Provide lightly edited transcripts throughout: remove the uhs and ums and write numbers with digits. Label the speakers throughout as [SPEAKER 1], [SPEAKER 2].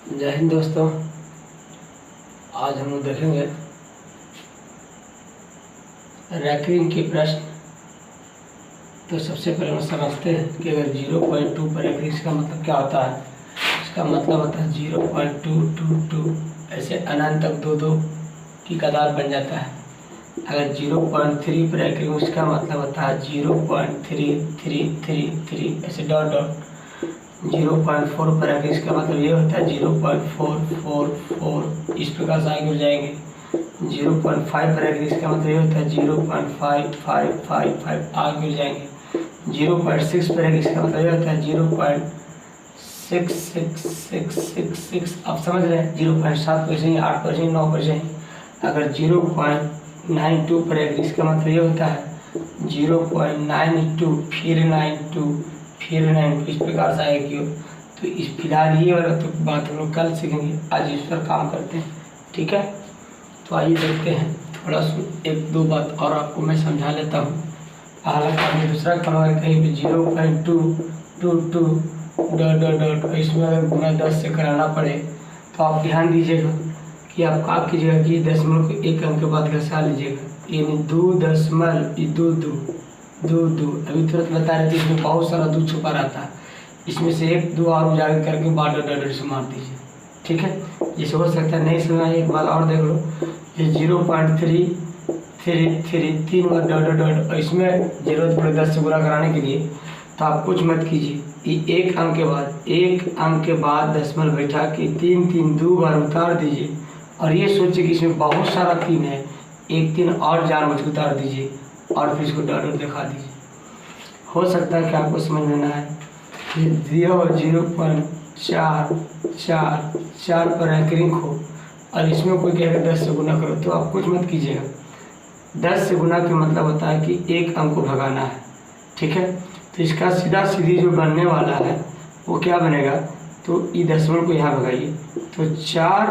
[SPEAKER 1] जय हिंद दोस्तों। आज हम लोग देखेंगे रैंकिंग के प्रश्न। तो सबसे पहले हम समझते हैं कि अगर 0.2 पर रैंकिंग का मतलब क्या होता है। इसका मतलब होता है 0.222 ऐसे अनंत तक दो दो की कतार बन जाता है। अगर 0.3 पर रैंकिंग इसका मतलब होता है 0.3333 ऐसे डॉट डॉट। 0.4 पर आगे इसका मतलब ये होता है 0.444 इस प्रकार से आगे हो जाएंगे। 0.5 पर आगे इसका मतलब ये होता है 0.5555 आगे हो जाएंगे। 0.6 पर आगे इसका मतलब ये होता है 0.666666 आप समझ रहे हैं। 0.7 पर से 8 पर से 9 पर से। अगर 0.92 पर आगे इसका मतलब ये होता है 0.92 फिर 92 फिर 92 इस प्रकार से आएगी। तो इस फिलहाल ये वाला तो बात हम लोग कल सीखेंगे, आज इस पर काम करते हैं, ठीक है। तो आइए देखते हैं थोड़ा सा एक दो बात और आपको मैं समझा लेता हूँ। हालांकि आपने दूसरा काम अगर कहीं भी 0.222 डॉट डॉट डॉट इसमें अगर गुना 10 से कराना पड़े तो आप ध्यान दीजिएगा कि आप क्या कीजिएगा कि दशमलव को एक अंक के बाद घसा लीजिएगा, यानी 2.2 अभी तुरंत बता रहे थे इसमें बहुत सारा 2 छुपा रहता है। इसमें से एक 2 और उजागर करके बाद डॉट से मार दीजिए, ठीक है। जैसे हो सकता है नहीं समझ एक बार और देख लो। ये 0.333 3 बार डॉट डॉट और इसमें जरूरत पड़े 10 से गुणा कराने के लिए तो आप कुछ मत कीजिए। ये एक अंक के बाद दशमलव बैठा के 3 2 बार उतार दीजिए और ये सोचिए कि इसमें बहुत सारा 3 है, एक 3 और जानबूझ के उतार दीजिए और फिर इसको डॉट दिखा दीजिए। हो सकता है कि आपको समझ में ना आए। दिया हो 0.444 पर रैंकिंग हो और इसमें कोई कहेगा 10 से गुना करो तो आप कुछ मत कीजिएगा। 10 से गुना का मतलब होता है कि एक अंक को भगाना है, ठीक है। तो इसका सीधा सीधी जो बनने वाला है वो क्या बनेगा, तो ये दशमलव को यहाँ भगाइए तो 4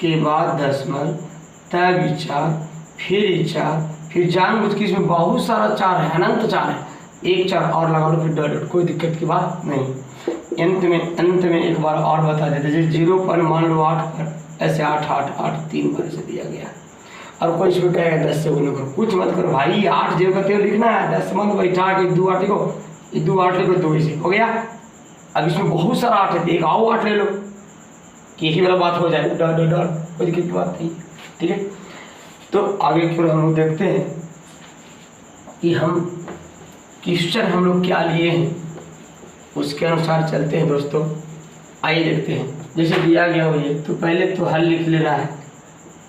[SPEAKER 1] के बाद दशमलव तब 4 फिर 4 फिर जानबूझ के इसमें बहुत सारा 4 है, अनंत 4 है, एक 4 और लगा लो फिर डॉट। कोई दिक्कत की बात नहीं। अंत में एक बार और बता देते जैसे 0 पर मान लो 8 पर ऐसे 8 8 8 3 बार से दिया गया और कोई इसमें कहेगा 10 से गुना करो, कुछ मत करो भाई। 8 जो कहते हो लिखना है, 10 मत बैठा के 2 8 लिखो, 2 8 लिखो 2 ऐसे हो गया। अब इसमें बहुत सारा 8 है, एक आओ 8 ले लो कि यही वाला बात हो जाए डॉट डॉट डॉट, कोई दिक्कत की बात नहीं, ठीक है। तो आगे की ओर हम लोग देखते हैं कि हम क्वेश्चन हम लोग क्या लिए हैं उसके अनुसार चलते हैं दोस्तों। आइए देखते हैं। जैसे दिया गया हो ये तो पहले तो हल लिख लेना है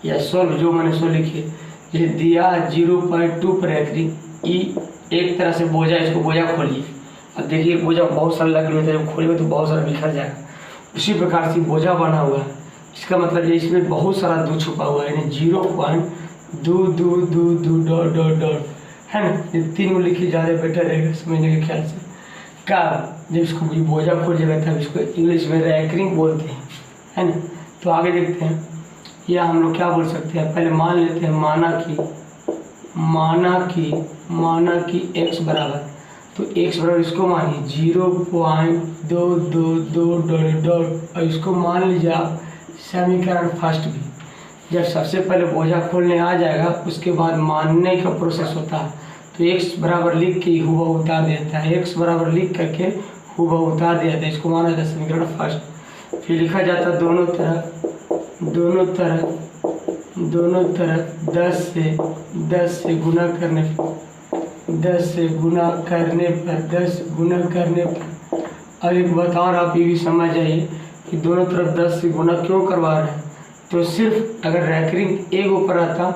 [SPEAKER 1] या सोल्व जो मैंने सो लिखिए। जैसे दिया 0.2 पर रैंकिंग ई एक तरह से बोझा, इसको बोझा खोलिए। अब देखिए बोझा बहुत सारा लग रहा है, जब खोलेंगे तो बहुत सारा बिखर जाएगा। उसी प्रकार से बोझा बना हुआ है, इसका मतलब ये इसमें बहुत सारा 2 छुपा हुआ है, यानी 0.222 डॉट डॉट डॉट है ना। ये 3 को लिखिए ज़्यादा बेटर रहेगा समझने के ख्याल से। क्या जब इसको बोझा खोल जाएगा तब इसको इंग्लिश में रैंकिंग बोलते हैं, है ना। तो आगे देखते हैं या हम लोग क्या बोल सकते हैं। पहले मान लेते हैं माना कि x बराबर, तो x बराबर इसको मानिए 0.222 डॉट डॉट और इसको मान लीजिए आप समीकरण फर्स्ट भी। जब सबसे पहले बोझा खोलने आ जाएगा उसके बाद मानने का प्रोसेस होता है तो x बराबर लिख के हुआ उतार देता है, x बराबर लिख करके हुआ उतार दिया था, इसको माना जाता है समीकरण फर्स्ट। फिर लिखा जाता है दोनों तरफ 10 से गुना करने पर और एक बात और आप ये भी समझ जाइए कि दोनों तरफ 10 से गुना क्यों करवा रहे हैं। तो सिर्फ अगर रैंकिंग एक ऊपर आता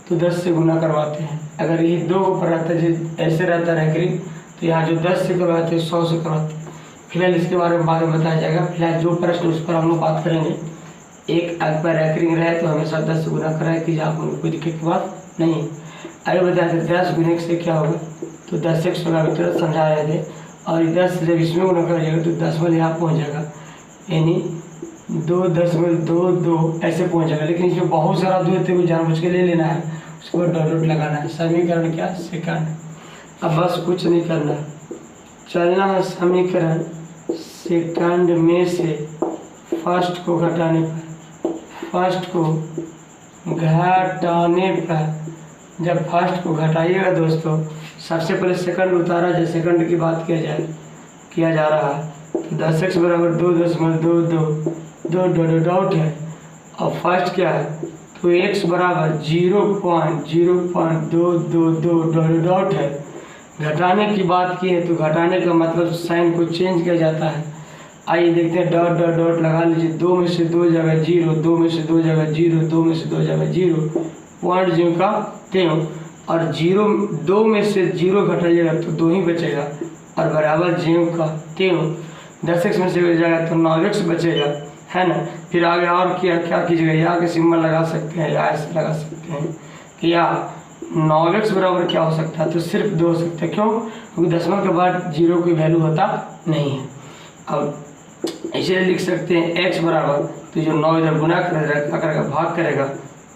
[SPEAKER 1] तो 10 से गुना करवाते हैं, अगर ये 2 ऊपर रहता है ऐसे रहता रैंकिंग तो यहाँ जो 10 से करवाते हैं 100 से करवाते हैं। फिलहाल इसके बारे में बाद में बताया जाएगा। फिलहाल जो प्रश्न उस पर हम लोग बात करेंगे। एक अंक पर रैंकिंग रहे तो हमेशा 10 से गुना कराए कि आप कोई दिक्कत की बात नहीं है। आगे बताया था 10 गुने से क्या होगा, तो 10x होगा, अभी तुरंत समझा रहे थे। और 10 जब इसमें गुना कर जाएगा तो 10 यहाँ पहुँच जाएगा, यानी 2.22 ऐसे पहुँच जाएगा। लेकिन इसमें बहुत सारा 2 है तो जानबूझ के ले लेना है, उसके बाद डॉट डॉट लगाना है। समीकरण क्या सेकंड। अब बस कुछ नहीं करना है, चलना है समीकरण सेकंड में से फर्स्ट को घटाने पर जब फर्स्ट को घटाइएगा दोस्तों, सबसे पहले सेकंड उतारा जाए, सेकंड की बात किया जा रहा है, तो 10x बराबर 2.22 डॉट है, और फर्स्ट क्या है, तो x बराबर 0.0222 डॉट है। घटाने की बात की है तो घटाने का मतलब साइन को चेंज किया जाता है। आइए देखते हैं, डॉट डॉट डॉट लगा लीजिए, 2 में से 2 जगह 0, 2 में से 2 जगह 0, 2 में से 2 जगह 0, पॉइंट ज्यों का त्यों, और 2 में से 0 घटाइएगा तो 2 ही बचेगा, और बराबर ज्यों का त्यों 10x में से जाएगा तो 9x बचेगा, है ना। फिर आगे और क्या कीजिएगा, या के सिंबल लगा सकते हैं, या ऐसे लगा सकते हैं कि या 9x बराबर क्या हो सकता है, तो सिर्फ 2 हो सकता है। क्यों? क्योंकि दशमलव के बाद 0 की वैल्यू होता नहीं है। अब इसलिए लिख सकते हैं x बराबर, तो जो 9 इधर गुना करेगा भाग करेगा,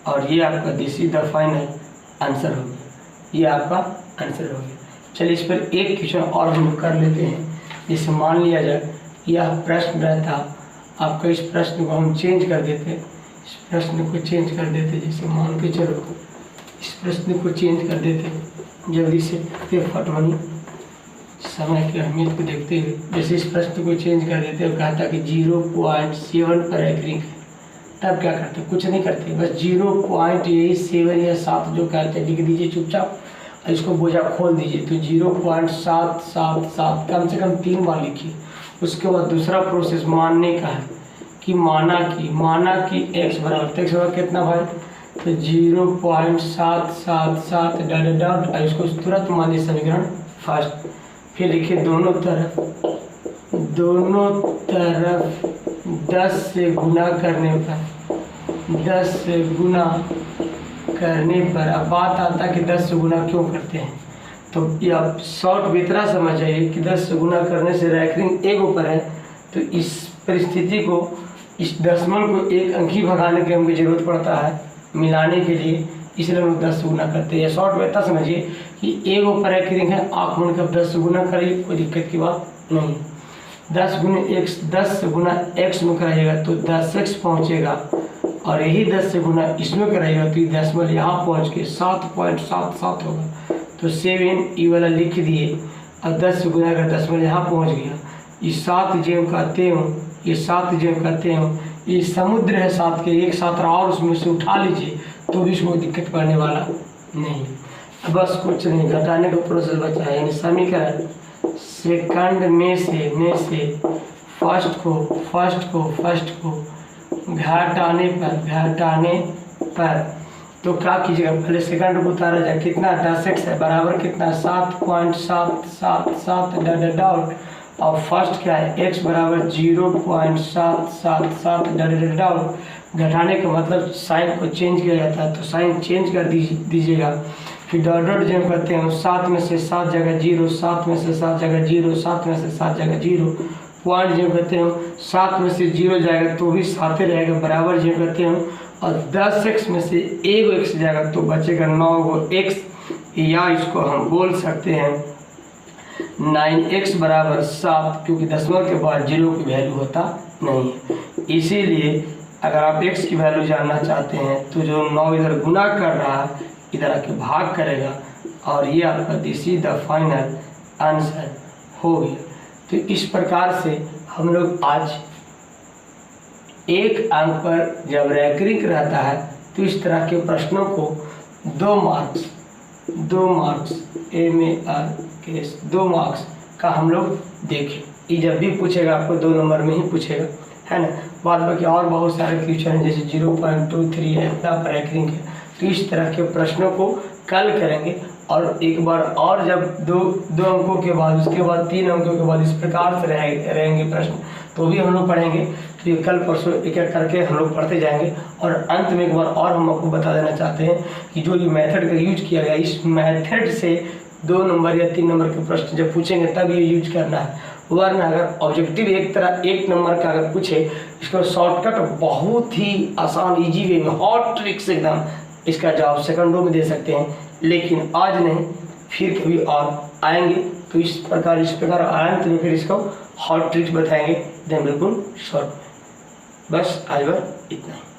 [SPEAKER 1] और ये आपका this is the final answer हो गया, ये आपका आंसर हो गया। चलिए इस पर एक क्वेश्चन और हम कर लेते हैं। जैसे मान लिया जाए यह प्रश्न रहता आपका, इस प्रश्न को हम चेंज कर देते, जैसे मान के चलो इस प्रश्न को चेंज कर देते जल्दी से, फटवानी समय की अहमियत को देखते हुए। जैसे इस प्रश्न को चेंज कर देते और कहता कि 0.7 पर एकरिंग है, तब क्या करते, कुछ नहीं करते, बस 0.7 या 7 जो कहते हैं लिख दीजिए चुपचाप, और इसको बोझा खोल दीजिए, तो 0.777 कम से कम 3 बार लिखिए। उसके बाद दूसरा प्रोसेस मानने का है कि माना कि x बराबर, तो x बराबर कितना भाई, तो 0.777 डॉट, और इसको तुरंत मानिए समीकरण फर्स्ट। फिर लिखिए दोनों तरफ 10 से गुना करने पर अब बात आता है कि 10 से गुना क्यों करते हैं। तो ये आप शॉर्ट वितरा समझ जाइए कि 10 से गुना करने से रैंकिंग एक ऊपर है, तो इस परिस्थिति को, इस दशमलव को एक अंकी भगाने की हमको जरूरत पड़ता है मिलाने के लिए, इसलिए हम 10 से गुना करते हैं। शॉर्ट वितरा समझिए कि एक ऊपर रैंकिंग है, आप मन कब 10 से गुना करिए, कोई दिक्कत की बात नहीं। 10 से गुना x में कराइएगा तो 10x पहुँचेगा, और यही 10 से गुना इसमें कराइएगा तो ये दशमलव यहाँ पहुँच के 7.77 होगा, तो 7 ये वाला लिख दिए, और 10 से गुना का दशमलव यहाँ पहुँच गया। ये 7 जेम कहते हो, ये समुद्र है 7 के, एक साथ और उसमें से उठा लीजिए तो भी इसको दिक्कत पड़ने वाला नहीं। बस कुछ नहीं, घटाने का प्रोसेस बचा है, यानी समीकरण सेकंड में से फर्स्ट को घटाने पर तो क्या कीजिएगा, पहले सेकंड को उतारा जाए, कितना 10x है बराबर कितना 7.777 डॉट, और फर्स्ट क्या है x बराबर 0.777 डॉट। घटाने का मतलब साइन को चेंज किया जाता है, तो साइन चेंज कर दीजिएगा। फिर डॉट डॉट जब करते हैं 7 में से 7 जगह 0, 7 में से 7 जगह 0, 7 में से 7 जगह 0, पॉइंट जब करते हो 7 में से 0 जाएगा तो भी 7 ही रहेगा, बराबर जब करते हो, और 10x में से 1x जाएगा तो बचेगा 9x, या इसको हम बोल सकते हैं 9x बराबर 7, क्योंकि दशमलव के बाद 0 की वैल्यू होता नहीं है। इसीलिए अगर आप x की वैल्यू जानना चाहते हैं तो जो 9 इधर गुना कर रहा है इधर आके भाग करेगा, और ये आपका this is the final answer हो गया। तो इस प्रकार से हम लोग आज एक अंक पर जब रैंकिंग रहता है तो इस तरह के प्रश्नों को 2 मार्क्स दो मार्क्स का हम लोग देखें। ये जब भी पूछेगा आपको 2 नंबर में ही पूछेगा, है ना। बाद बाकी और बहुत सारे क्वेश्चन हैं, जैसे 0.23 है, इतना पर रैंकिंग है। तो इस तरह के प्रश्नों को कल करेंगे, और एक बार और जब दो अंकों के बाद, उसके बाद 3 अंकों के बाद इस प्रकार से रहेंगे प्रश्न, तो भी हम लोग पढ़ेंगे। तो ये कल परसों एक एक करके हम लोग पढ़ते जाएंगे। और अंत में एक बार और हम आपको बता देना चाहते हैं कि जो ये मेथड का यूज किया गया, इस मेथड से 2 नंबर या 3 नंबर के प्रश्न जब पूछेंगे तब ये यूज करना है, वरना अगर ऑब्जेक्टिव एक 1 नंबर का अगर पूछे, इसका शॉर्टकट बहुत ही आसान ईजी वे में, हॉट ट्रिक्स एकदम इसका जवाब सेकंडों में दे सकते हैं। लेकिन आज नहीं, फिर कभी और आएंगे तो इस प्रकार अंत में फिर इसको हॉट ट्रिक्स बताएंगे, एकदम बिल्कुल शॉर्ट में। बस आज बार इतना ही।